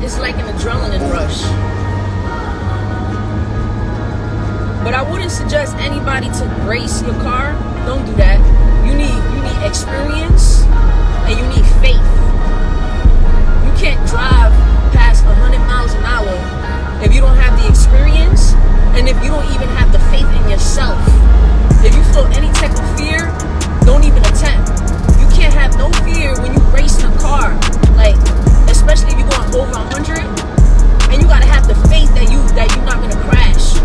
it's like an adrenaline rush. But I wouldn't suggest anybody to race your car. Don't do that. You need experience and you need faith. You can't drive past 100 miles an hour if you don't have the experience and if you don't even have the faith in yourself. If you feel any type of fear, don't even attempt. You can't have no fear when you race in a car, like especially if you're going over 100, and you gotta have the faith that you're not gonna crash.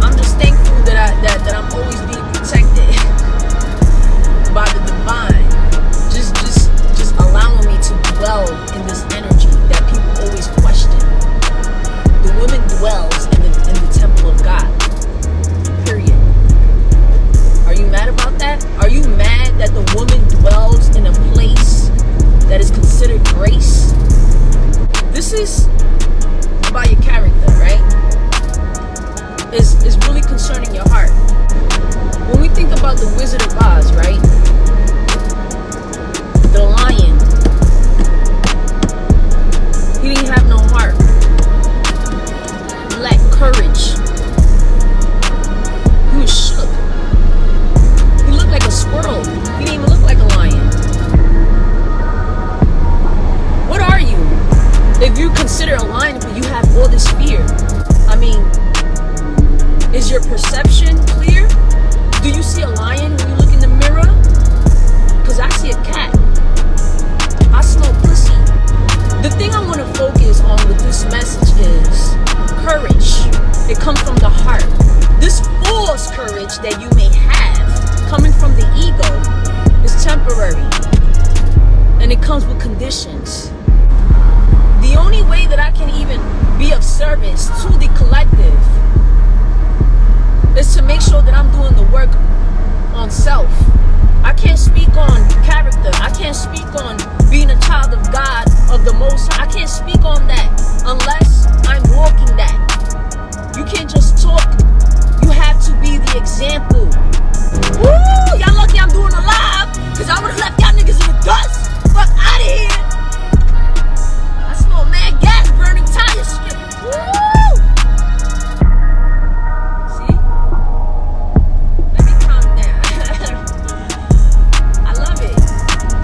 I'm just thankful that I'm always being protected by the divine, just allowing me to dwell in this energy that people always question. The woman dwells in the temple of God. Period. Are you mad about that? Are you mad that the woman dwells in a place that is considered grace? This is about your character, right? It's really concerning your heart. When we think about the Wizard of Oz, right? The lion. He didn't have no heart. He lacked courage. He was shook. He looked like a squirrel. He didn't even look like a lion. What are you? If you consider a lion, but you have all this fear. I mean, is your perception clear? Do you see a lion when you look in the mirror? Because I see a cat. I smell pussy. The thing I want to focus on with this message is courage. It comes from the heart. This false courage that you may have coming from the ego is temporary. And it comes with conditions. The only way that I can even be of service to the collective is to make sure that I'm doing the work on self. I can't speak on character. I can't speak on being a child of God, of the Most High. I can't speak on that unless I'm walking that. You can't just talk. You have to be the example. Woo! Y'all lucky I'm doing a live, because I would have left y'all niggas in the dust. Fuck out of here. I smell mad gas burning tires. Woo!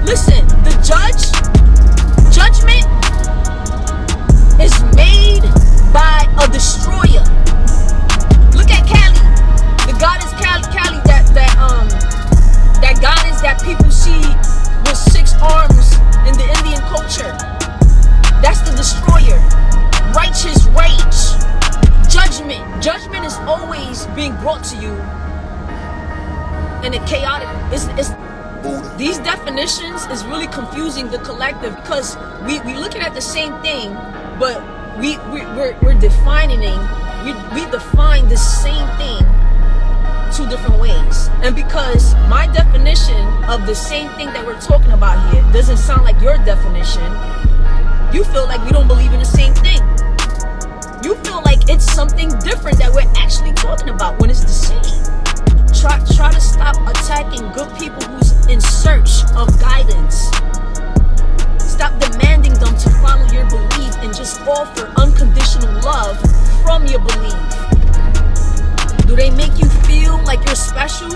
Listen, the judgment is made by a destroyer. Look at Kali, the goddess Kali, that goddess that people see with 6 arms in the Indian culture. That's the destroyer. Righteous rage, judgment is always being brought to you in a chaotic. These definitions is really confusing the collective because we looking at the same thing, but we're defining we define the same thing 2 different ways. And because my definition of the same thing that we're talking about here doesn't sound like your definition, you feel like we don't believe in the same thing. You feel like it's something different that we're actually talking about when it's the same. Try to stop attacking good people who's in search of guidance. Stop demanding them to follow your belief and just offer unconditional love from your belief. Do they make you feel like you're special?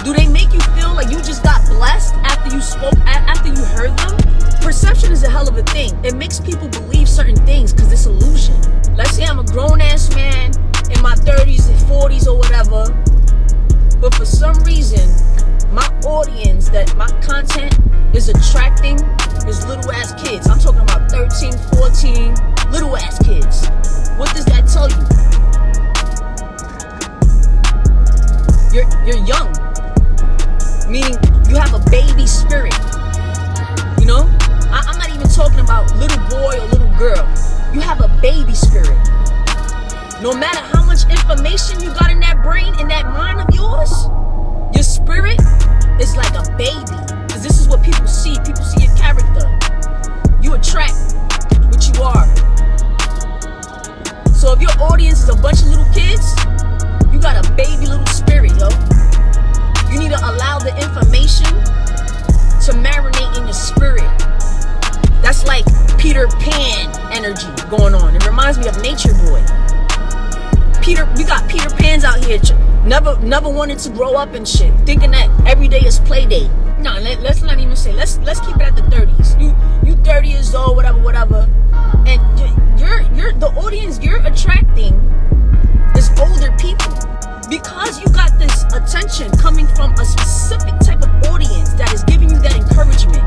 Do they make you feel like you just got blessed after you spoke, after you heard them? Perception is a hell of a thing. It makes people believe certain things because it's illusion. Let's say I'm a grown-ass man in my 30s and 40s or whatever, but for some reason, my audience, that my content is attracting is little-ass kids. I'm talking about 13, 14, little-ass kids. What does that tell you? You're young, meaning you have a baby spirit. You know? I'm not even talking about little boy or little girl. You have a baby spirit. No matter how much information you got in that brain, in that mind of yours, your spirit is like a baby. Because this is what people see. People see your character. You attract what you are. So if your audience is a bunch of little kids, you got a baby little spirit, yo. You need to allow the information to marinate in your spirit. That's like Peter Pan energy. going on. It reminds me of Nature Boy. We got Peter Pans out here, never wanted to grow up and shit, thinking that every day is play day. No, let's not even say. Let's keep it at the 30s. You 30 years old, whatever, and you're the audience you're attracting is older people because you got this attention coming from a specific type of audience that is giving you that encouragement.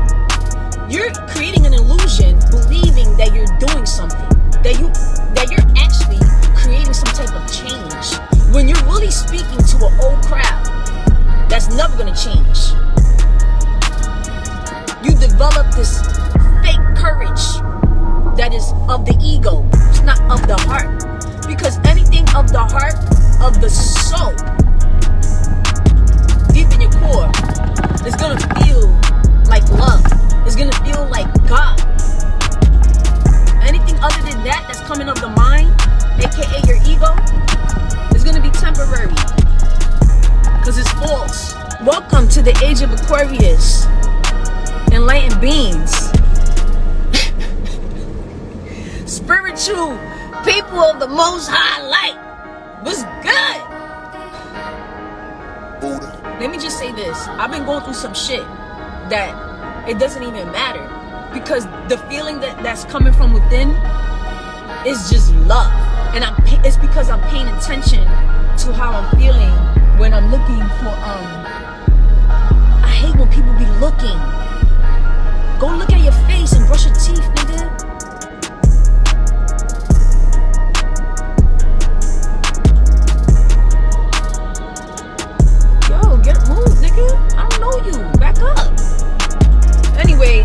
You're creating an illusion, believing that you're doing something, that you're actually creating some type of change, when you're really speaking to an old crowd that's never gonna change. You develop this fake courage that is of the ego. It's not of the heart, because anything of the heart, of the soul, deep in your core, is gonna feel like love. It's gonna feel like God. Anything other than that that's coming of the mind, aka your ego, is gonna be temporary, because it's false. Welcome to the age of Aquarius, enlightened beings, spiritual people of the Most High Light. What's good? Let me just say this. I've been going through some shit that it doesn't even matter, because the feeling that's coming from within is just love. And it's because I'm paying attention to how I'm feeling when I'm looking for, I hate when people be looking. Go look at your face and brush your teeth, nigga. Yo, move, nigga. I don't know you. Back up. Anyway,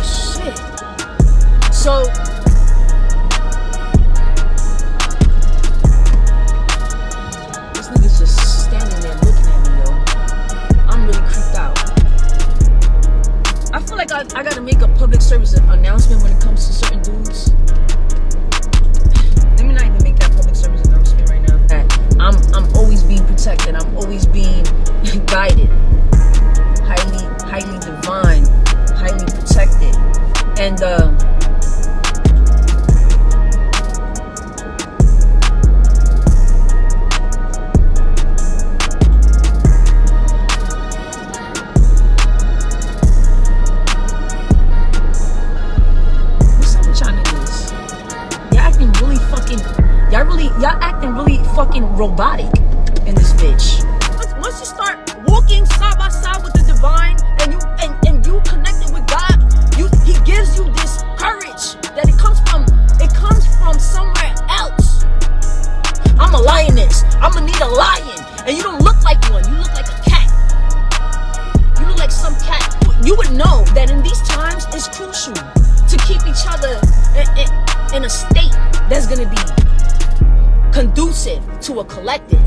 shit. So, this nigga's just standing there looking at me, yo. I'm really creeped out. I feel like I gotta make a public service announcement when it comes to certain dudes. Let me not even make that public service announcement right now. That I'm always being protected. I'm always being guided. Highly divine. Highly protected. And y'all acting really fucking robotic in this bitch. Once you start walking side by side with the divine, and you connected with God, he gives you this courage that it comes from somewhere else. I'm a lioness. I'm gonna need a lion, and you don't look like one. You look like a cat. You look like some cat. You would know that in these times it's crucial to keep each other in a state that's gonna be conducive to a collective.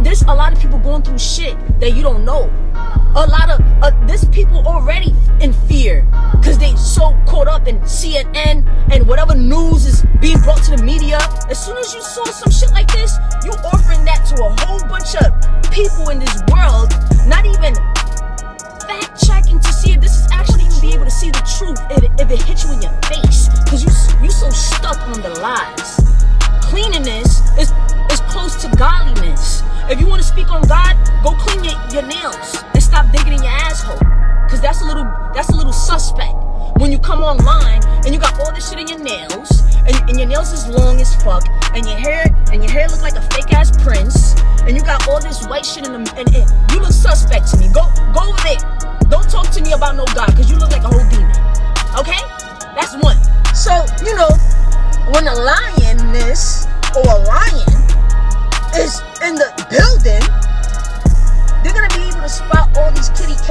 There's a lot of people going through shit that you don't know. A lot of there's people already in fear because they so caught up in CNN and whatever news is being brought to the media. As soon as you saw some shit like this, you offering that to a whole bunch of people in this world, not even fact checking to see if this is actually even be able to see the truth if it hits you in your face, because you so stuck on the lies. Cleanliness is close to godliness. If you want to speak on God, go clean your nails and stop digging in your asshole, because that's a little suspect. When you come online and you got all this shit in your nails, and your nails is long as fuck, and your hair look like a fake ass prince, and you got all this white shit in them, and you look suspect to me. Go over there. Don't talk to me about no God, because you look like a whole demon. Okay? That's one. So, when a lioness or a lion is in the building, they're gonna be able to spot all these kitty cats.